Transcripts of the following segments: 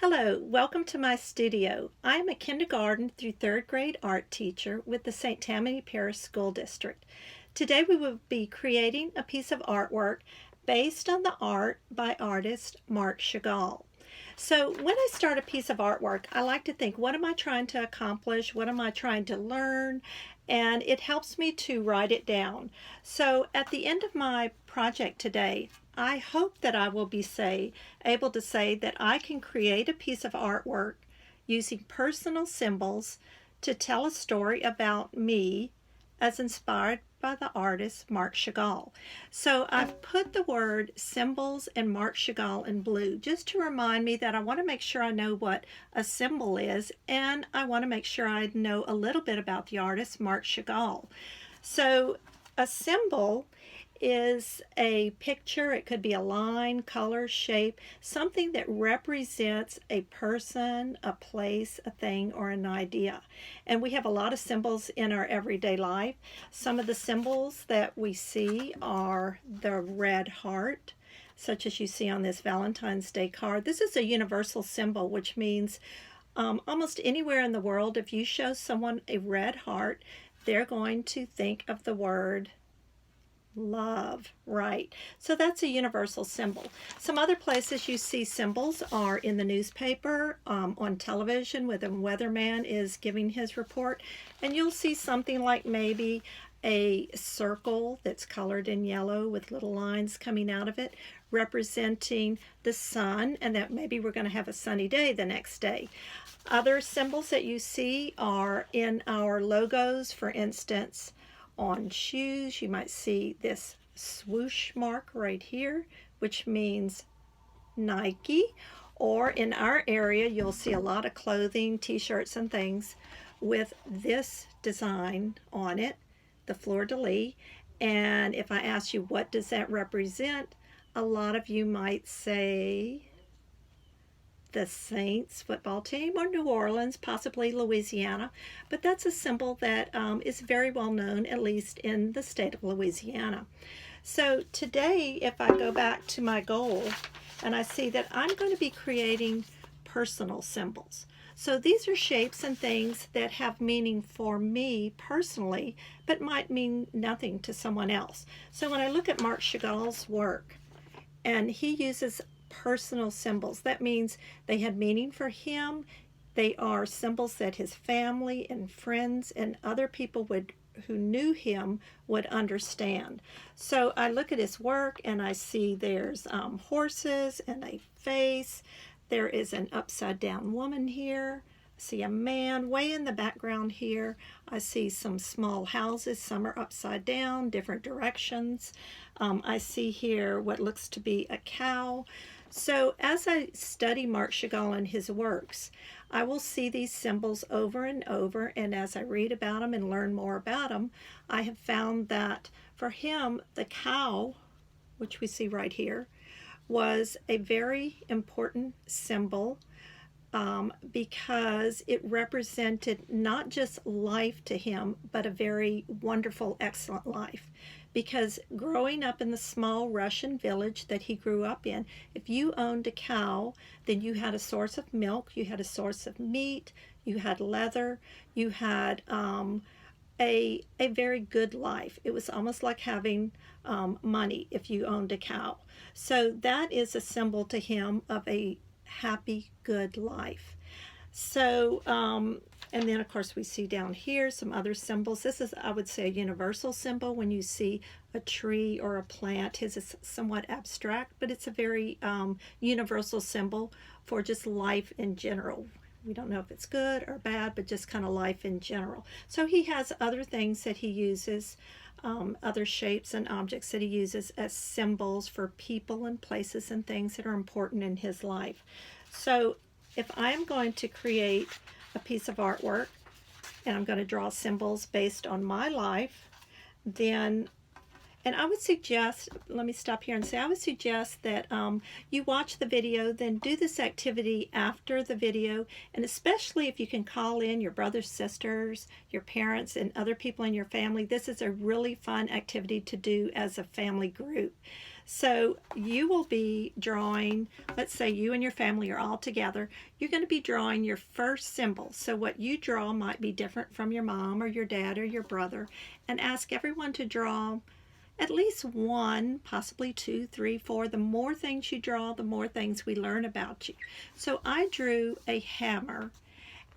Hello, welcome to my studio. I am a kindergarten through third grade art teacher with the St. Tammany Parish School District. Today we will be creating a piece of artwork based on the art by artist Marc Chagall. So when I start a piece of artwork, I like to think, what am I trying to accomplish? What am I trying to learn? And it helps me to write it down. So at the end of my project today, I hope that I will be able to say that I can create a piece of artwork using personal symbols to tell a story about me as inspired by the artist Marc Chagall. So I've put the word symbols and Marc Chagall in blue just to remind me that I want to make sure I know what a symbol is, and I want to make sure I know a little bit about the artist Marc Chagall. So a symbol is a picture. It could be a line, color, shape, something that represents a person, a place, a thing, or an idea. And we have a lot of symbols in our everyday life. Some of the symbols that we see are the red heart, such as you see on this Valentine's Day card. This is a universal symbol, which means almost anywhere in the world, if you show someone a red heart, they're going to think of the word love, right? So that's a universal symbol. Some other places you see symbols are in the newspaper, on television when the weatherman is giving his report, and you'll see something like maybe a circle that's colored in yellow with little lines coming out of it representing the sun, and that maybe we're going to have a sunny day the next day. Other symbols that you see are in our logos. For instance, on shoes, you might see this swoosh mark right here, which means Nike. Or in our area, you'll see a lot of clothing, t-shirts and things with this design on it, the fleur-de-lis. And if I ask you, what does that represent? A lot of you might say the Saints football team, or New Orleans, possibly Louisiana, but that's a symbol that is very well known, at least in the state of Louisiana. So today, if I go back to my goal and I see that I'm going to be creating personal symbols. So these are shapes and things that have meaning for me personally, but might mean nothing to someone else. So when I look at Marc Chagall's work, and he uses personal symbols. That means they had meaning for him. They are symbols that his family and friends and other people who knew him would understand. So I look at his work and I see there's horses and a face. There is an upside down woman here. I see a man way in the background here. I see some small houses. Some are upside down, different directions. I see here what looks to be a cow. So as I study Marc Chagall and his works, I will see these symbols over and over, and as I read about them and learn more about them, I have found that for him, the cow, which we see right here, was a very important symbol because it represented not just life to him, but a very wonderful, excellent life. Because growing up in the small Russian village that he grew up in, if you owned a cow, then you had a source of milk, you had a source of meat, you had leather, you had a very good life. It was almost like having money if you owned a cow. So that is a symbol to him of a happy, good life. So, and then of course we see down here some other symbols. This is, I would say, a universal symbol. When you see a tree or a plant, his is somewhat abstract, but it's a very universal symbol for just life in general. We don't know if it's good or bad, but just kind of life in general. So he has other things that he uses, other shapes and objects that he uses as symbols for people and places and things that are important in his life. So if I'm going to create a piece of artwork and I'm going to draw symbols based on my life, then, and I would suggest, let me stop here and say, I would suggest that you watch the video, then do this activity after the video, and especially if you can call in your brothers, sisters, your parents, and other people in your family. This is a really fun activity to do as a family group. So you will be drawing, let's say you and your family are all together, you're going to be drawing your first symbol. So what you draw might be different from your mom or your dad or your brother, and ask everyone to draw at least one, possibly two, three, four. The more things you draw, the more things we learn about you. So I drew a hammer,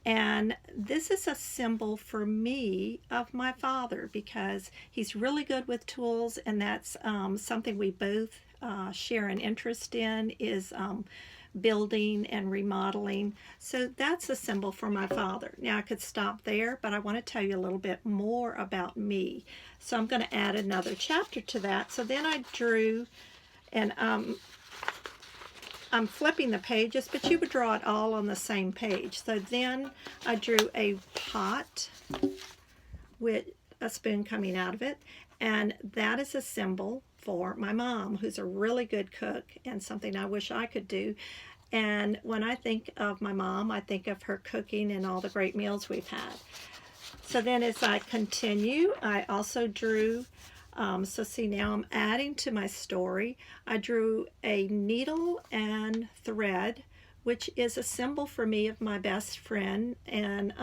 and this is a symbol for me of my father because he's really good with tools, and that's something we both share an interest in is building and remodeling. So that's a symbol for my father. Now I could stop there, but I want to tell you a little bit more about me. So I'm going to add another chapter to that. So then I drew, and I'm flipping the pages, but you would draw it all on the same page. So then I drew a pot with a spoon coming out of it, and that is a symbol for my mom, who's a really good cook and something I wish I could do. And when I think of my mom, I think of her cooking and all the great meals we've had. So then as I continue, I also drew, so see now I'm adding to my story. I drew a needle and thread, which is a symbol for me of my best friend, and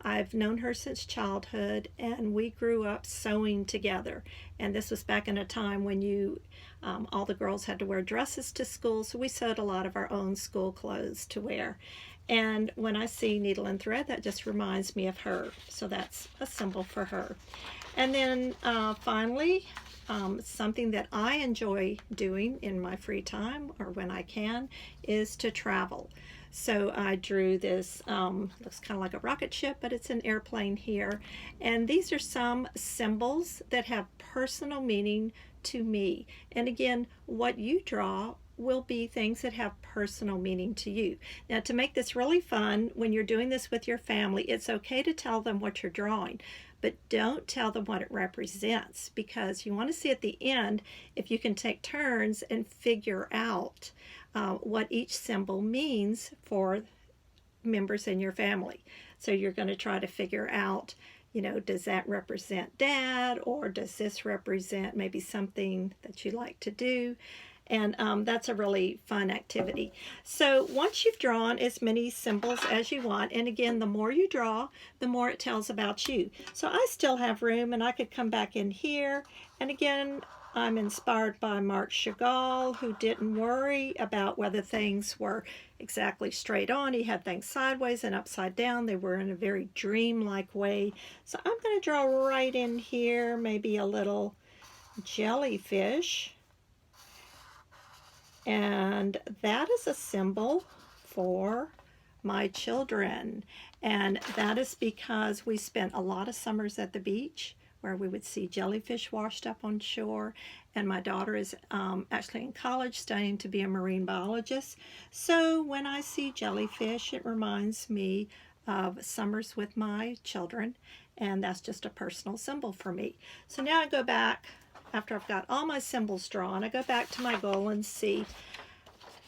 I've known her since childhood, and we grew up sewing together. And this was back in a time when all the girls had to wear dresses to school, so we sewed a lot of our own school clothes to wear. And when I see needle and thread, that just reminds me of her. So that's a symbol for her. And then finally, something that I enjoy doing in my free time or when I can is to travel. So I drew this, looks kind of like a rocket ship, but it's an airplane here. And these are some symbols that have personal meaning to me. And again, what you draw will be things that have personal meaning to you. Now, to make this really fun, when you're doing this with your family, it's okay to tell them what you're drawing, but don't tell them what it represents, because you want to see at the end if you can take turns and figure out what each symbol means for members in your family. So you're going to try to figure out, does that represent Dad, or does this represent maybe something that you like to do? And that's a really fun activity. So once you've drawn as many symbols as you want, and again, the more you draw, the more it tells about you. So I still have room, and I could come back in here. And again, I'm inspired by Marc Chagall, who didn't worry about whether things were exactly straight on. He had things sideways and upside down. They were in a very dreamlike way. So I'm going to draw right in here, maybe a little jellyfish. And that is a symbol for my children. And that is because we spent a lot of summers at the beach where we would see jellyfish washed up on shore. And my daughter is actually in college studying to be a marine biologist. So when I see jellyfish, it reminds me of summers with my children. And that's just a personal symbol for me. So now I go back. After I've got all my symbols drawn, I go back to my goal and see,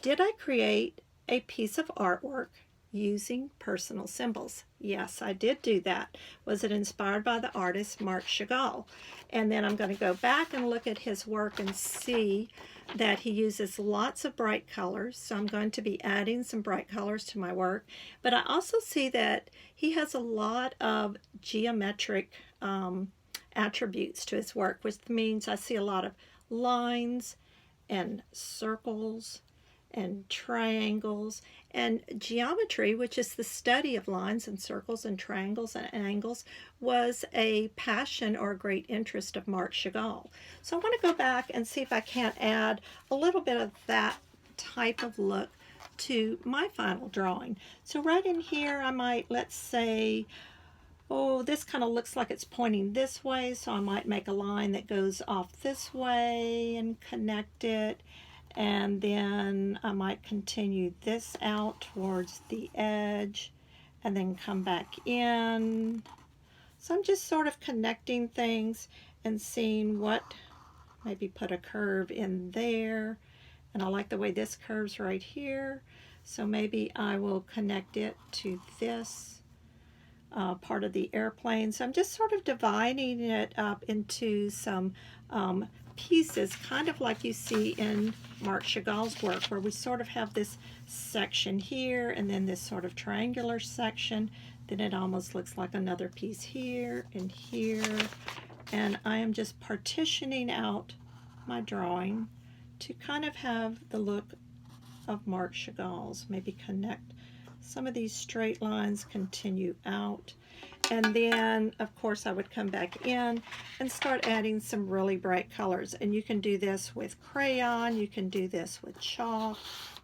did I create a piece of artwork using personal symbols? Yes, I did do that. Was it inspired by the artist Marc Chagall? And then I'm going to go back and look at his work and see that he uses lots of bright colors. So I'm going to be adding some bright colors to my work. But I also see that he has a lot of geometric attributes to his work, which means I see a lot of lines and circles and triangles, and geometry, which is the study of lines and circles and triangles and angles, was a passion or a great interest of Marc Chagall. So I want to go back and see if I can't add a little bit of that type of look to my final drawing. So right in here I might, let's say, oh, this kind of looks like it's pointing this way, so I might make a line that goes off this way and connect it. And then I might continue this out towards the edge and then come back in. So I'm just sort of connecting things and seeing what, maybe put a curve in there. And I like the way this curves right here. So maybe I will connect it to this part of the airplane. So I'm just sort of dividing it up into some pieces, kind of like you see in Marc Chagall's work, where we sort of have this section here and then this sort of triangular section. Then it almost looks like another piece here and here. And I am just partitioning out my drawing to kind of have the look of Marc Chagall's. Maybe connect some of these straight lines, continue out. And then, of course, I would come back in and start adding some really bright colors. And you can do this with crayon, you can do this with chalk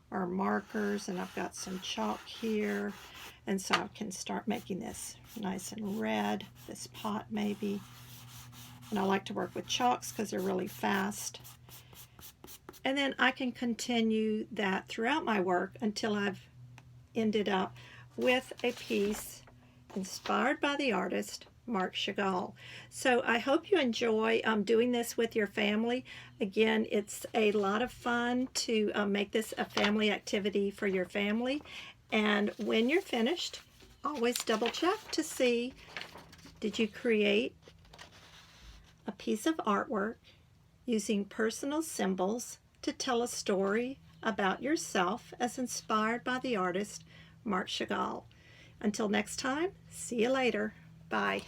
or markers, and I've got some chalk here. And so I can start making this nice and red, this pot maybe. And I like to work with chalks because they're really fast. And then I can continue that throughout my work until I've ended up with a piece inspired by the artist Marc Chagall. So I hope you enjoy doing this with your family. Again, it's a lot of fun to make this a family activity for your family. And when you're finished, always double check to see, did you create a piece of artwork using personal symbols to tell a story about yourself as inspired by the artist Marc Chagall. Until next time, see you later. Bye.